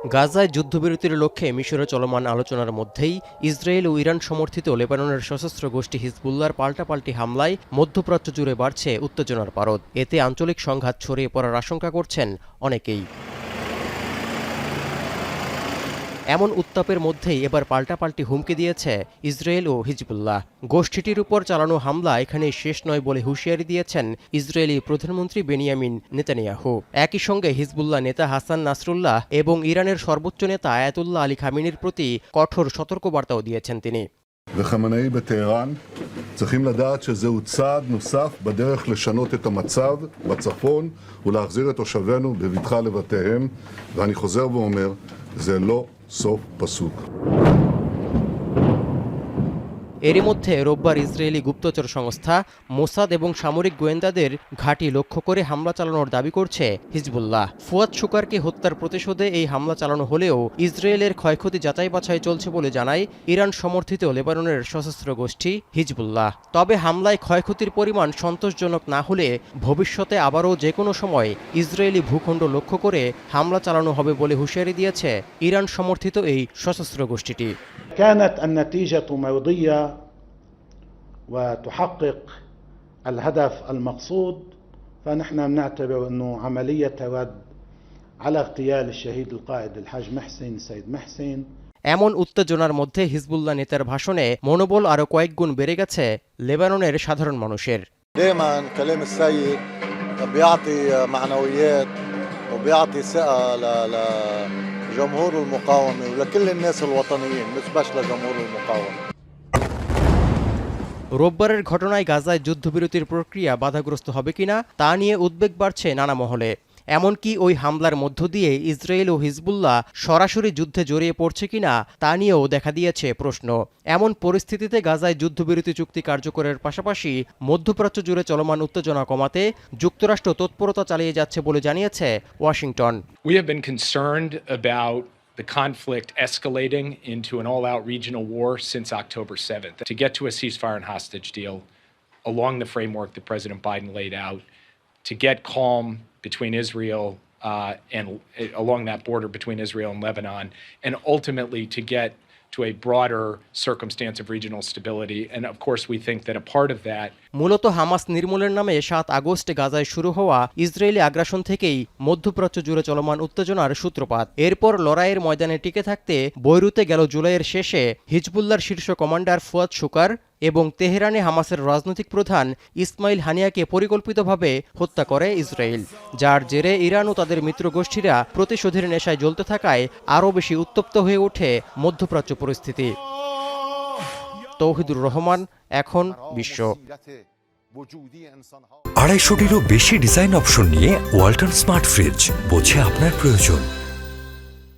গাজায় যুদ্ধবিরতির লক্ষ্যে মিশরে চলমান আলোচনার মধ্যেই ইসরায়েল ও ইরান সমর্থিত লেবাননের সশস্ত্র গোষ্ঠী হিজবুল্লাহর পাল্টাপাল্টি হামলায় মধ্যপ্রাচ্য জুড়ে বাড়ছে উত্তেজনার পারদ। এতে আঞ্চলিক সংঘাত ছড়িয়ে পড়ার আশঙ্কা করছেন অনেকেই। এমন উত্তাপের মধ্যেই এবার পাল্টাপাল্টি হুমকি দিয়েছে ইসরায়েল ও হিজবুল্লাহ। গোষ্ঠীটির উপর চালানো হামলা এখানেই শেষ নয় বলে হুঁশিয়ারি দিয়েছেন ইসরায়েলি প্রধানমন্ত্রী বেনিয়ামিন নেতানিয়াহু। একই সঙ্গে হিজবুল্লাহ নেতা হাসান নাসরুল্লাহ এবং ইরানের সর্বোচ্চ নেতা আয়াতুল্লাহ আলী খামেনির প্রতি কঠোর সতর্কবার্তাও দিয়েছেন তিনি। וחמנאי בטהרן צריכים לדעת שזהו צעד נוסף בדרך לשנות את המצב בצפון ולהחזיר את תושבינו בבטחה לבתיהם, ואני חוזר ואומר, זה לא סוף פסוק. এরই মধ্যে রোববার ইসরায়েলি গুপ্তচর সংস্থা মোসাদ এবং সামরিক গোয়েন্দাদের ঘাঁটি লক্ষ্য করে হামলা চালানোর দাবি করছে হিজবুল্লাহ। ফুয়াদ শুকারকে হত্যার প্রতিশোধে এই হামলা চালানো হলেও ইসরায়েলের ক্ষয়ক্ষতি যাচাই বাছাই চলছে বলে জানায় ইরান সমর্থিত লেবাননের সশস্ত্র গোষ্ঠী হিজবুল্লাহ। তবে হামলায় ক্ষয়ক্ষতির পরিমাণ সন্তোষজনক না হলে ভবিষ্যতে আবারও যে কোনো সময় ইসরায়েলি ভূখণ্ড লক্ষ্য করে হামলা চালানো হবে বলে হুঁশিয়ারি দিয়েছে ইরান সমর্থিত এই সশস্ত্র গোষ্ঠীটি। كانت النتيجة مرضية وتحقق الهدف المقصود، فنحن نعتبر أنه عملية رد على اغتيال الشهيد القائد الحاج محسن سيد محسن। এমন উত্তেজনার মধ্যে হিজবুল্লাহ নেতার ভাষণে মনোবল আরও কয়েক গুণ বেড়ে গেছে লেবাননের সাধারণ মানুষের। دائما كلام السيد بيعطي معنويات وبيعطي ثقة لجمهور المقاومة ولكل الناس الوطنيين مش بس لجمهور المقاومة। রোববারের ঘটনায় গাজায় যুদ্ধবিরতির প্রক্রিয়া বাধাগ্রস্ত হবে কিনা তা নিয়ে উদ্বেগ বাড়ছে নানা মহলে। এমনকি ওই হামলার মধ্য দিয়ে ইসরায়েল ও হিজবুল্লাহ সরাসরি যুদ্ধে জড়িয়ে পড়ছে কিনা তা নিয়েও দেখা দিয়েছে প্রশ্ন। এমন পরিস্থিতিতে গাজায় যুদ্ধবিরতি চুক্তি কার্যকরের পাশাপাশি মধ্যপ্রাচ্য জুড়ে চলমান উত্তেজনা কমাতে যুক্তরাষ্ট্র তৎপরতা চালিয়ে যাচ্ছে বলে জানিয়েছে Washington. We have been concerned about the conflict escalating into an all-out regional war since October 7th. To get to a ceasefire and hostage deal along the framework that President Biden laid out, to get calm between Israel and along that border between Israel and Lebanon, and ultimately to get to a broader circumstance of regional stability. And of course we think that a part of that মূলত Hamas নির্মূলের নামে 7 August গাজায় শুরু হওয়া Israeli আগ্রাসন থেকেই মধ্যপ্রাচ্য জুড়ে চলমান উত্তেজনার সূত্রপাত। এরপর লড়াইয়ের ময়দানে টিকে থাকতে বৈরুতে গেল জুলাইয়ের শেষে হিজবুল্লাহর শীর্ষ কমান্ডার ফুয়াদ শুকার এবং তেহরানে হামাসের রাজনৈতিক প্রধান ইসমাইল হানিয়াকে পরিকল্পিতভাবে হত্যা করে ইসরায়েল, যার জেরে ইরান ও তাদের মিত্র গোষ্ঠীরা প্রতিশোধের নেশায় জ্বলতে থাকায় আরও বেশি উত্তপ্ত হয়ে ওঠে মধ্যপ্রাচ্য পরিস্থিতি। তৌহিদুর রহমান, এখন বিশ্ব। 250টিরও বেশি ডিজাইন অপশন নিয়ে ওয়ালটন স্মার্ট ফ্রিজ, বোঝে আপনার প্রয়োজন।